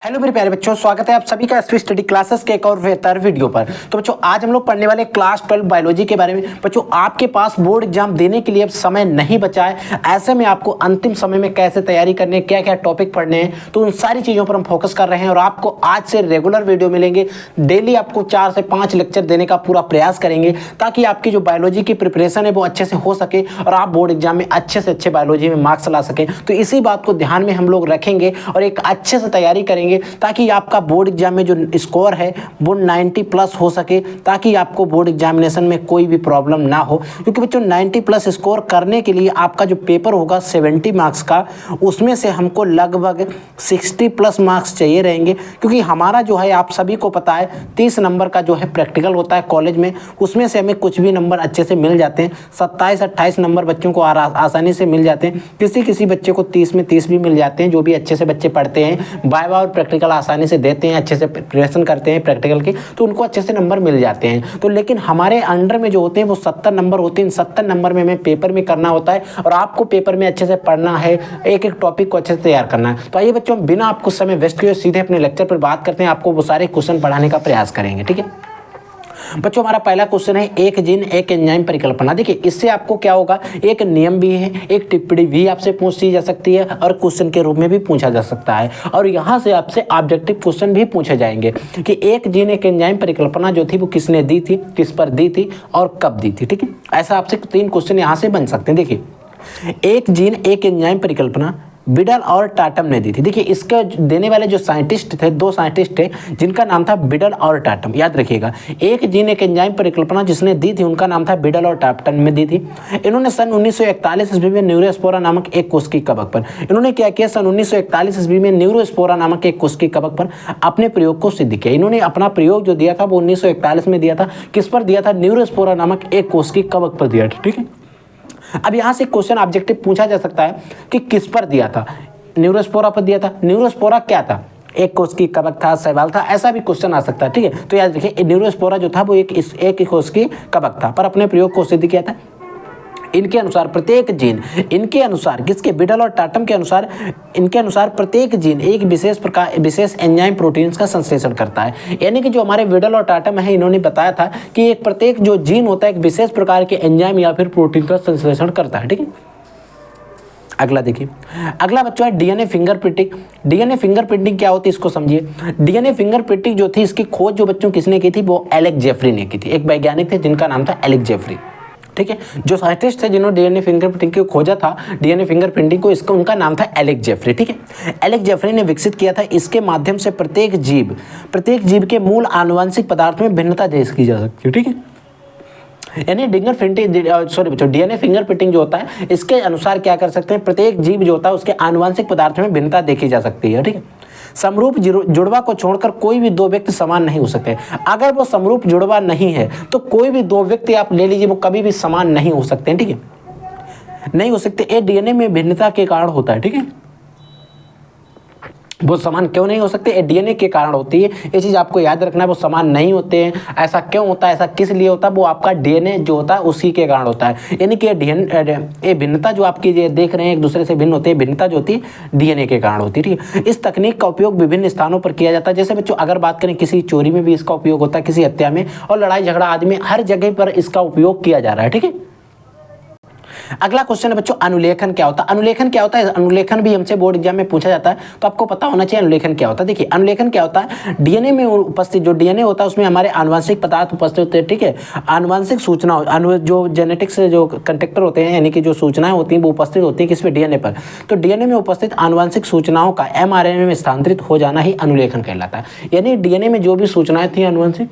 Hello मेरे प्यारे बच्चों, स्वागत है आप सभी का एसवी स्टडी क्लासेस के एक और बेहतर वीडियो पर। तो बच्चों आज हम लोग पढ़ने वाले क्लास 12 बायोलॉजी के बारे में। बच्चों आपके पास बोर्ड एग्जाम देने के लिए अब समय नहीं बचा है, ऐसे में आपको अंतिम समय में कैसे तैयारी करनी है, क्या क्या टॉपिक पढ़ने हैं, तो उन सारी चीज़ों पर हम फोकस कर रहे हैं। और आपको आज से रेगुलर वीडियो मिलेंगे, डेली आपको 4 से 5 लेक्चर देने का पूरा प्रयास करेंगे ताकि आपकी जो बायोलॉजी की प्रिपरेशन है वो अच्छे से हो सके और आप बोर्ड एग्जाम में अच्छे से अच्छे बायोलॉजी में मार्क्स ला सकें। तो इसी बात को ध्यान में हम लोग रखेंगे और एक अच्छे से तैयारी करेंगे ताकि आपका बोर्ड एग्जाम में जो स्कोर है वो 90 प्लस हो सके, ताकि आपको बोर्ड एग्जामिनेशन में कोई भी प्रॉब्लम ना हो। क्योंकि बच्चों 90 प्लस स्कोर करने के लिए आपका जो पेपर होगा 70 मार्क्स का, उसमें से हमको लगभग 60 प्लस मार्क्स चाहिए रहेंगे। क्योंकि हमारा जो है आप सभी को पता है 30 नंबर का जो है प्रैक्टिकल होता है कॉलेज में, उसमें से हमें कुछ भी नंबर अच्छे से मिल जाते हैं। 27-28 नंबर बच्चों को आसानी से मिल जाते हैं। किसी बच्चे को 30 में 30 भी मिल जाते हैं, जो भी अच्छे से बच्चे पढ़ते हैं, वाइवा और प्रैक्टिकल आसानी से देते हैं, अच्छे से प्रिपरेशन करते हैं प्रैक्टिकल की, तो उनको अच्छे से नंबर मिल जाते हैं। तो लेकिन हमारे अंडर में जो होते हैं वो 70 नंबर होते हैं। 70 नंबर में हमें पेपर में करना होता है और आपको पेपर में अच्छे से पढ़ना है, एक एक टॉपिक को अच्छे से तैयार करना है। तो आइए बच्चों बिना आपको समय वेस्ट किए सीधे अपने लेक्चर पर बात करते हैं, आपको वो सारे क्वेश्चन पढ़ाने का प्रयास करेंगे। ठीक है बच्चों, हमारा पहला क्वेश्चन है एक जीन एक एंजाइम परिकल्पना। देखिए इससे आपको क्या होगा, एक नियम भी है, एक टिप्पणी भी आपसे पूछी जा सकती है और क्वेश्चन के रूप में भी पूछा जा सकता है। और यहाँ से आपसे ऑब्जेक्टिव क्वेश्चन भी पूछे जाएंगे कि एक जीन एक एंजाइम परिकल्पना जो थी वो किसने दी थी, किस पर दी थी और कब दी थी। ठीक है, ऐसा आपसे 3 क्वेश्चन यहाँ से बन सकते हैं। देखिए एक जीन एक एंजाइम परिकल्पना बिडल और टाटम ने दी थी। देखिए इसके देने वाले जो साइंटिस्ट थे, 2 साइंटिस्ट थे जिनका नाम था बिडल और टाटम। याद रखिएगा, एक जीन एक एंजाइम परिकल्पना जिसने दी थी उनका नाम था बिडल और टाटम में दी थी। इन्होंने सन 1941 ईस्वी में न्यूरोस्पोरा नामक एक कोशिकी कवक पर इन्होंने क्या किया, सन 1941 ईस्वी में न्यूरोस्पोरा नामक एक कोशिकी कवक पर अपने प्रयोग को सिद्ध किया। इन्होंने अपना प्रयोग जो दिया था वो 1941 में दिया था। किस पर दिया था, न्यूरोस्पोरा नामक एक कोशिकी कवक पर दिया था। ठीक है, अब यहां से क्वेश्चन ऑब्जेक्टिव पूछा जा सकता है कि किस पर दिया था, न्यूरोस्पोरा पर दिया था। न्यूरोस्पोरा क्या था, एक कोशिकी कवक था, शैवाल था, ऐसा भी क्वेश्चन आ सकता है। ठीक है, तो याद रखिए न्यूरोस्पोरा जो था वो एक कोशिकी कवक था पर अपने प्रयोग को सिद्ध किया था। इनके अनुसार प्रत्येक जीन, इनके अनुसार किसके, बिडल और टाटम के अनुसार, इनके अनुसार प्रत्येक जीन एक विशेष एंजाइम प्रोटीन्स का संश्लेषण करता है। यानी कि जो हमारे बिडल और टाटम है इन्होंने बताया था कि एक प्रत्येक जो जीन होता है एक विशेष प्रकार के एंजाइम या फिर प्रोटीन का संश्लेषण करता है। ठीक है, अगला देखिए, अगला बच्चों है डीएनए फिंगरप्रिंटिंग। डीएनए फिंगरप्रिंटिंग क्या होती है इसको समझिए। डीएनए फिंगरप्रिंटिंग जो थी इसकी खोज जो बच्चों किसने की थी, वो एलेक्स जेफरी ने की थी। एक वैज्ञानिक थे जिनका नाम था एलेक्स जेफरी। ठीक है, जो साइंटिस्ट थे जिन्होंने डीएनए फिंगरप्रिंटिंग को खोजा था, डीएनए फिंगरप्रिंटिंग को, इसका उनका नाम था एलेक्स जेफरी। ठीक है, एलेक्स जेफरी ने विकसित किया था। इसके माध्यम से प्रत्येक जीव के मूल आनुवंशिक पदार्थ में भिन्नता दर्ज की जा सकती है। ठीक है, यानी डीएनए फिंगरप्रिंटिंग जो होता है इसके अनुसार क्या कर सकते हैं, प्रत्येक जीव जो होता है उसके आनुवंशिक पदार्थ में भिन्नता देखी जा सकती है। ठीक है, समरूप जुड़वा को छोड़कर कोई भी 2 व्यक्ति समान नहीं हो सकते। अगर वो समरूप जुड़वा नहीं है तो कोई भी 2 व्यक्ति आप ले लीजिए वो कभी भी समान नहीं हो सकते हैं। ठीक है, नहीं हो सकते। ये डीएनए में भिन्नता के कारण होता है। ठीक है, वो समान क्यों नहीं हो सकते, डीएनए के कारण होती है। ये चीज़ आपको याद रखना है, वो समान नहीं होते हैं। ऐसा क्यों होता है, ऐसा किस लिए होता है, वो आपका डीएनए जो होता है उसी के कारण होता है। यानी कि ये भिन्नता जो आपकी ये देख रहे हैं एक दूसरे से भिन्न होते हैं, भिन्नता जो होती है डीएनए के कारण होती है। ठीक है, इस तकनीक का उपयोग विभिन्न स्थानों पर किया जाता है। जैसे बच्चों अगर बात करें किसी चोरी में भी इसका उपयोग होता है, किसी हत्या में और लड़ाई झगड़ा आदि में, हर जगह पर इसका उपयोग किया जा रहा है। ठीक है, अगला क्वेश्चन है बच्चों अनुलेखन क्या होता है। अनुलेखन क्या होता है, अनुलेखन भी हमसे बोर्ड एग्जाम में पूछा जाता है, तो आपको पता होना चाहिए अनुलेखन क्या होता है। देखिए अनुलेखन क्या होता है, डीएनए में उपस्थित जो डीएनए होता है उसमें हमारे आनुवंशिक पदार्थ उपस्थित होते हैं। ठीक है, आनुवंशिक सूचना जो जेनेटिक्स से जो कंटेक्टर होते हैं, यानी कि जो सूचनाएं होती हैं वो उपस्थित होती है किसमें, डीएनए पर। तो डीएनए में उपस्थित आनुवंशिक सूचनाओं का एमआरएनए में स्थानांतरित हो जाना ही अनुलेखन कहलाता है। यानी डीएनए में जो भी सूचनाएं थी आनुवंशिक,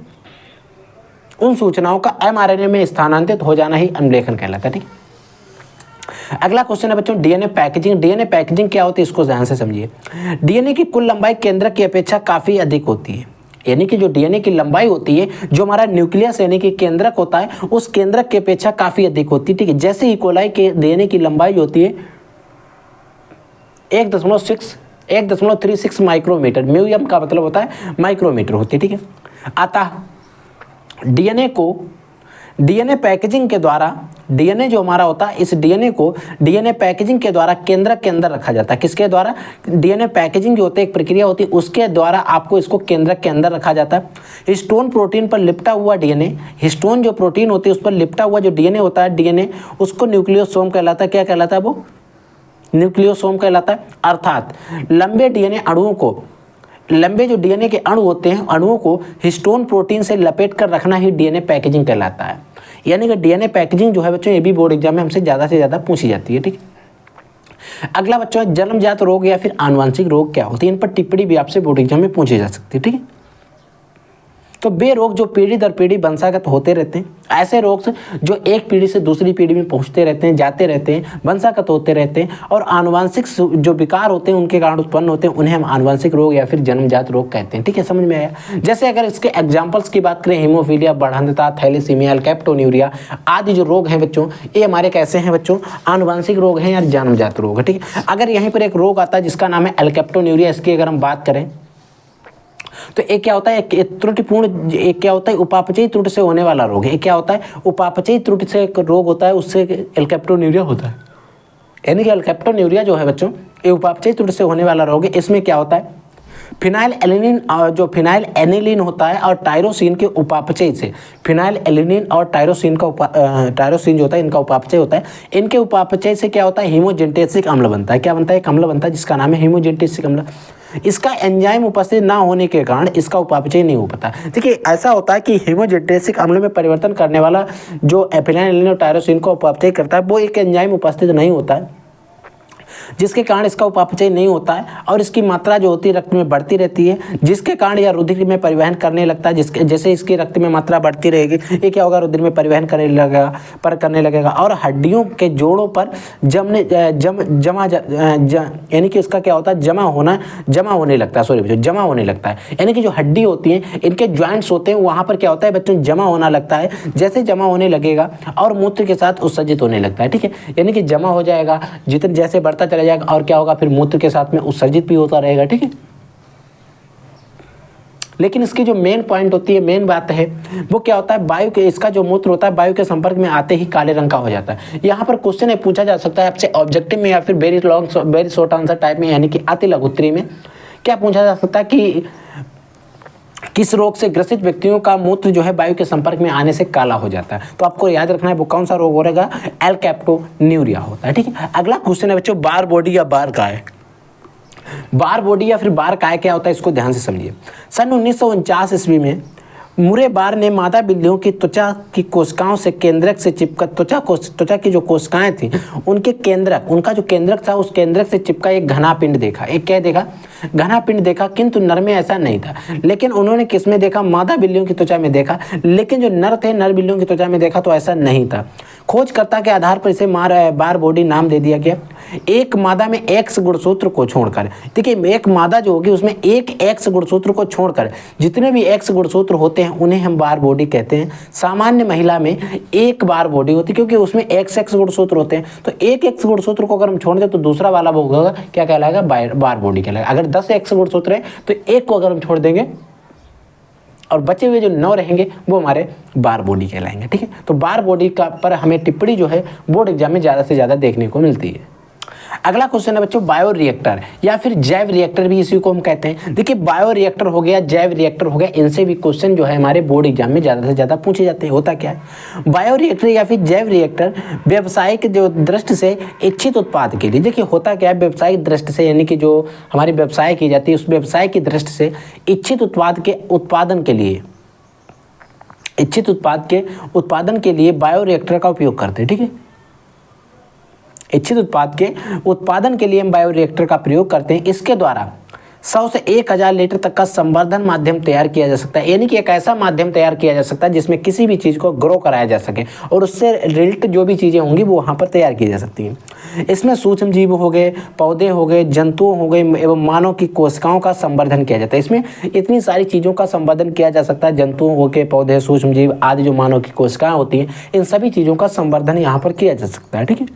उन सूचनाओं का एमआरएनए में स्थानांतरित हो जाना ही अनुलेखन कहलाता है। ठीक है, अगला क्वेश्चन है बच्चों डीएनए पैकेजिंग। डीएनए पैकेजिंग क्या होती है इसको ध्यान से समझिए। डीएनए की कुल लंबाई केंद्रक की अपेक्षा काफी अधिक होती है। यानी कि जो डीएनए की लंबाई होती है, जो हमारा न्यूक्लियस यानी कि केंद्रक होता है, उस केंद्रक की अपेक्षा काफी अधिक होती है। ठीक है, जैसे ई कोलाई के डीएनए की लंबाई होती है 1.36 माइक्रोमीटर, म्यूएम का मतलब होता है माइक्रोमीटर होती है। ठीक है, अतः डीएनए पैकेजिंग के द्वारा, डीएनए जो हमारा होता है, इस डीएनए को डीएनए पैकेजिंग के द्वारा केंद्रक के अंदर रखा जाता है। किसके द्वारा? डीएनए पैकेजिंग जो होती है, एक प्रक्रिया होती है, उसके द्वारा आपको इसको केंद्रक के अंदर रखा जाता है। हिस्टोन प्रोटीन पर लिपटा हुआ डीएनए, हिस्टोन जो प्रोटीन होती है उस पर लिपटा हुआ जो डीएनए होता है, डीएनए उसको न्यूक्लियोसोम कहलाता है। क्या कहलाता है वो? न्यूक्लियोसोम कहलाता है। अर्थात लंबे डीएनए अणुओं को, लंबे जो डीएनए के अणु होते हैं, अणुओं को हिस्टोन प्रोटीन से लपेट कर रखना ही डीएनए पैकेजिंग कहलाता है। यानी कि डीएनए पैकेजिंग जो है बच्चों, ये भी बोर्ड एग्जाम में हमसे ज़्यादा से ज़्यादा पूछी जाती है। ठीक है, अगला बच्चों है जन्मजात रोग या फिर आनुवंशिक रोग क्या होती है। इन पर टिप्पणी भी आपसे बोर्ड एग्जाम में पूछी जा सकती है। ठीक है, तो वे रोग जो पीढ़ी दर पीढ़ी वंशागत होते रहते हैं, ऐसे रोग से जो एक पीढ़ी से दूसरी पीढ़ी में पहुंचते रहते हैं, जाते रहते हैं, वंशागत होते रहते हैं, और आनुवंशिक जो विकार होते हैं उनके कारण उत्पन्न होते हैं, उन्हें हम आनुवंशिक रोग या फिर जन्मजात रोग कहते हैं। ठीक है, समझ में आया? जैसे अगर इसके एग्जाम्पल्स की बात करें, हीमोफीलिया, बढ़ंतता, थैलेसीमिया, कैप्टोन्यूरिया आदि जो रोग हैं बच्चों, ये हमारे कैसे हैं बच्चों? आनुवंशिक रोग हैं या जन्मजात रोग है। ठीक है, अगर यहीं पर एक रोग आता है जिसका नाम है कैप्टोन्यूरिया, इसकी अगर हम बात करें तो एक क्या होता है? एक त्रुटिपूर्ण, एक क्या होता है? उपापचयी त्रुटि से होने वाला रोग है। एक क्या होता है? उपापचयी त्रुटि से एक रोग होता है, उससे कैप्टोन्यूरिया होता है। यानी कि कैप्टोन्यूरिया जो है बच्चों, ये उपापचयी त्रुटि से होने वाला रोग है। इसमें क्या होता है? फिनाइल एलिनिन, जो फिनाइल एनिलीन होता है और टायरोसिन के उपापचय से, फिनाइल एलिनिन और टायरोसिन जो होता है, इनका उपापचय होता है। इनके उपापचय से क्या होता है? हीमोजेंटेसिक अम्ल बनता है। क्या बनता है? एक अम्ल बनता है जिसका नाम है हीमोजेंटेसिक अम्ल। इसका एंजाइम उपस्थित ना होने के कारण इसका उपापचय नहीं हो पाता। देखिए, ऐसा होता है कि हीमोजेंटेसिक अम्ल में परिवर्तन करने वाला जो फिनाइल एलिनिन और टायरोसिन का उपापचय करता है, वो एक एंजाइम उपस्थित नहीं होता है, जिसके कारण इसका उपापचय नहीं होता है, और इसकी मात्रा जो होती है रक्त में बढ़ती रहती है, जिसके कारण यह रुधिर में परिवहन करने लगता है। जिसके जैसे इसकी रक्त में मात्रा बढ़ती रहेगी, ये क्या होगा? रुधिर में परिवहन करने लगेगा और हड्डियों के जोड़ों पर यानी कि इसका क्या होता है? जमा होने लगता है। सॉरी बच्चों, जमा होने लगता है। यानी कि जो हड्डी होती हैं, इनके ज्वाइंट्स होते हैं, वहाँ पर क्या होता है बच्चों? जमा होना लगता है। जैसे जमा होने लगेगा और मूत्र के साथ उत्सर्जित होने लगता है। ठीक है, यानी कि जमा हो जाएगा, जितने जैसे बढ़ता चला जाएगा, और क्या होगा? फिर मूत्र के साथ में उत्सर्जित भी होता रहेगा। ठीक है, लेकिन इसकी जो मेन पॉइंट होती है, मेन बात है, वो क्या होता है? वायु के, इसका जो मूत्र होता है वायु के संपर्क में आते ही काले रंग का हो जाता है। यहाँ पर क्वेश्चन है, पूछा जा सकता है आपसे ऑब्जेक्टिव में या फिर वेरी शॉर्ट आंसर टाइप में, यानी कि अति लघु उत्तरी में क्या पूछा जा सकता है कि किस रोग से ग्रसित व्यक्तियों का मूत्र जो है वायु के संपर्क में आने से काला हो जाता है। तो आपको याद रखना है वो कौन सा रोग हो रहेगा? कैप्टोन्यूरिया होता है। ठीक है, अगला क्वेश्चन है बच्चों, बार बॉडी या बार काय। बार बॉडी या फिर बार काय क्या होता है, इसको ध्यान से समझिए। सन 1949 ईस्वी में मुरे बार ने मादा बिल्लियों की त्वचा की कोशिकाओं से केंद्रक से चिपका, त्वचा की जो कोशिकाएं थी उनके केंद्रक, उनका जो केंद्रक था, उस केंद्रक से चिपका एक घना पिंड देखा। एक क्या देखा? घना पिंड देखा, किंतु नर में ऐसा नहीं था। लेकिन उन्होंने किस में देखा? मादा बिल्लियों की त्वचा में देखा। लेकिन जो नर थे, नर बिल्लियों की त्वचा में देखा तो ऐसा नहीं था। खोजकर्ता के आधार पर इसे बार बॉडी नाम दे दिया गया। एक मादा में एक्स गुणसूत्र को छोड़कर, देखिए एक मादा जो होगी उसमें एक एक्स गुणसूत्र को छोड़कर जितने भी एक्स गुणसूत्र होते हैं उन्हें हम बार बॉडी कहते हैं। सामान्य महिला में एक बार बॉडी होती है क्योंकि उसमें एक्स गुणसूत्र होते हैं। तो एक एक्स गुणसूत्र को अगर हम छोड़ दें तो दूसरा वाला वो होगा क्या कहलाएगा? बार बॉडी कहलाएगा। अगर 10 एक्स गुणसूत्र है तो एक को अगर हम छोड़ देंगे और बचे हुए जो 9 रहेंगे वो हमारे बार बॉडी कहलाएंगे। ठीक है, तो बार बॉडी का पर हमें टिप्पणी जो है बोर्ड एग्जाम में ज़्यादा से ज़्यादा देखने को मिलती है। अगला क्वेश्चन है बच्चों, बायो रिएक्टर या फिर जैव रिएक्टर भी इसी को हम कहते हैं। देखिए, बायो रिएक्टर हो गया, जैव रिएक्टर हो गया, इनसे भी क्वेश्चन जो है हमारे बोर्ड एग्जाम में ज़्यादा से ज़्यादा पूछे जाते हैं। होता क्या है? बायो रिएक्टर या फिर जैव रिएक्टर व्यवसायिक जो दृष्टि से इच्छित उत्पाद के लिए, देखिए होता क्या है, व्यवसायिक दृष्टि से, यानी कि जो हमारी व्यवसाय की जाती है उस व्यवसाय की दृष्टि से इच्छित उत्पाद के उत्पादन के लिए, इच्छित उत्पाद के उत्पादन के लिए बायो रिएक्टर का उपयोग करते हैं। ठीक है, इच्छित उत्पाद के उत्पादन के लिए हम बायो रिएक्टर का प्रयोग करते हैं। इसके द्वारा 100 से 1000 लीटर तक का संवर्धन माध्यम तैयार किया जा सकता है। यानी कि एक ऐसा माध्यम तैयार किया जा सकता है जिसमें किसी भी चीज़ को ग्रो कराया जा सके और उससे रिलेटेड जो भी चीज़ें होंगी वो वहाँ पर तैयार की जा सकती हैं। इसमें सूक्ष्म जीव हो गए, पौधे हो गए, जंतु हो गए एवं मानव की कोशिकाओं का संवर्धन किया जाता है। इसमें इतनी सारी चीज़ों का संवर्धन किया जा सकता है, जंतुओं हो गए, पौधे, सूक्ष्म जीव आदि जो मानव की कोशिकाएँ होती हैं, इन सभी चीज़ों का संवर्धन यहाँ पर किया जा सकता है। ठीक है,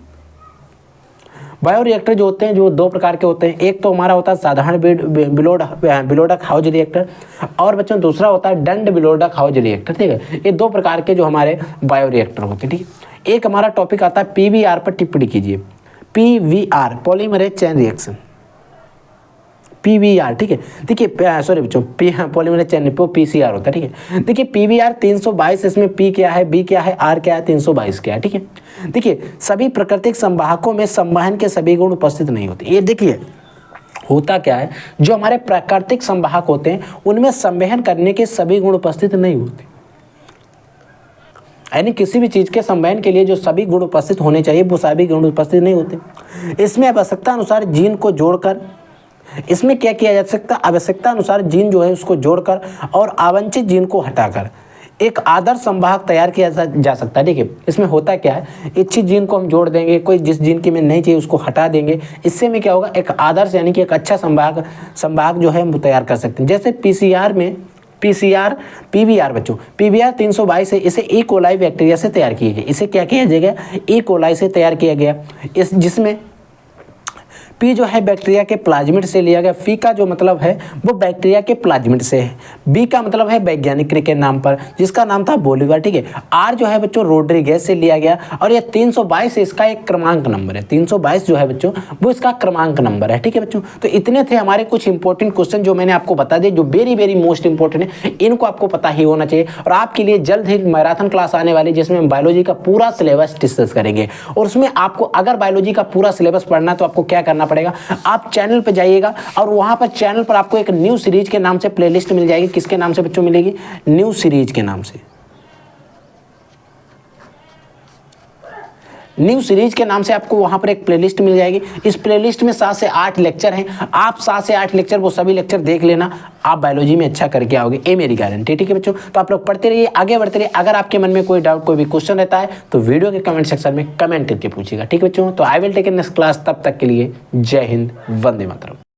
बायोरिएक्टर जो होते हैं जो दो प्रकार के होते हैं, एक तो हमारा होता है साधारण बिलोडक हाउस रिएक्टर, और बच्चों दूसरा होता है डंड बिलोडक हाउस रिएक्टर। ठीक है, ये दो प्रकार के जो हमारे बायोरिएक्टर होते हैं। ठीक है, एक हमारा टॉपिक आता है पीवीआर पर टिप्पणी कीजिए। PVR polymerase chain reaction, PVR. ठीक है, देखिए सॉरी बच्चों, पॉलीमरेज चेन पीसीआर होता है। ठीक है, देखिए पीवीआर 322, इसमें पी क्या है, बी क्या है, आर क्या है, 322 क्या है। ठीक है, देखिए सभी प्राकृतिक संवाहकों में संवहन के सभी गुण उपस्थित नहीं होते। ये देखिए होता क्या है, जो हमारे प्राकृतिक संवाहक होते हैं उनमें संवहन करने के सभी गुण उपस्थित नहीं होते, यानी किसी भी चीज़ के संवहन के लिए जो सभी गुण उपस्थित होने चाहिए वो सभी गुण उपस्थित नहीं होते। इसमें आवश्यकता अनुसार जीन को जोड़कर, इसमें क्या किया जा सकता है, आवश्यकता अनुसार जीन जो है उसको जोड़कर और अवांछित जीन को हटाकर एक आदर्श संवाहक तैयार किया जा सकता है। ठीक है, इसमें होता क्या है, इच्छित जीन को हम जोड़ देंगे, कोई जिस जीन की में नहीं चाहिए उसको हटा देंगे, इससे में क्या होगा, एक आदर्श यानी कि एक अच्छा संवाहक जो है हम तैयार कर सकते हैं। जैसे पीवीआर बच्चों, पीवीआर 322 है, इसे ई कोलाई बैक्टीरिया से तैयार किया गया। इसे क्या किया जाएगा, ई कोलाई से तैयार किया गया, जिसमें पी जो है बैक्टीरिया के प्लाज्मिड से लिया गया, फी का जो मतलब है वो बैक्टीरिया के प्लाज्मिड से है, बी का मतलब है वैज्ञानिक के नाम पर जिसका नाम था बोलिवर। ठीक है, आर जो है बच्चों रोड्रिगेज से लिया गया, और ये 322 इसका एक क्रमांक नंबर है, 322 जो है बच्चों वो इसका क्रमांक नंबर है। ठीक है बच्चों, तो इतने थे हमारे कुछ इंपॉर्टेंट क्वेश्चन जो मैंने आपको बता दिए, जो वेरी वेरी मोस्ट इंपॉर्टेंट है, इनको आपको पता ही होना चाहिए। और आपके लिए जल्द ही मैराथन क्लास आने वाली जिसमें हम बायोलॉजी का पूरा सिलेबस डिस्कस करेंगे, और उसमें आपको अगर बायोलॉजी का पूरा सिलेबस पढ़ना है तो आपको क्या करना पड़ेगा, आप चैनल पे जाइएगा और वहां पर चैनल पर आपको एक न्यू सीरीज के नाम से प्लेलिस्ट मिल जाएगी। किसके नाम से बच्चों मिलेगी, न्यू सीरीज के नाम से, न्यू सीरीज के नाम से आपको वहां पर एक प्लेलिस्ट मिल जाएगी। इस प्लेलिस्ट में 7 से 8 लेक्चर हैं, आप 7 से 8 लेक्चर वो सभी लेक्चर देख लेना, आप बायोलॉजी में अच्छा करके आओगे, ये मेरी गारंटी। ठीक है बच्चों, तो आप लोग पढ़ते रहिए, आगे बढ़ते रहिए। अगर आपके मन में कोई डाउट, कोई भी क्वेश्चन रहता है तो वीडियो के कमेंट सेक्शन में कमेंट करके पूछिएगा। ठीक है बच्चों, तो I will take in next class, तब तक के लिए जय हिंद, वंदे मातरम।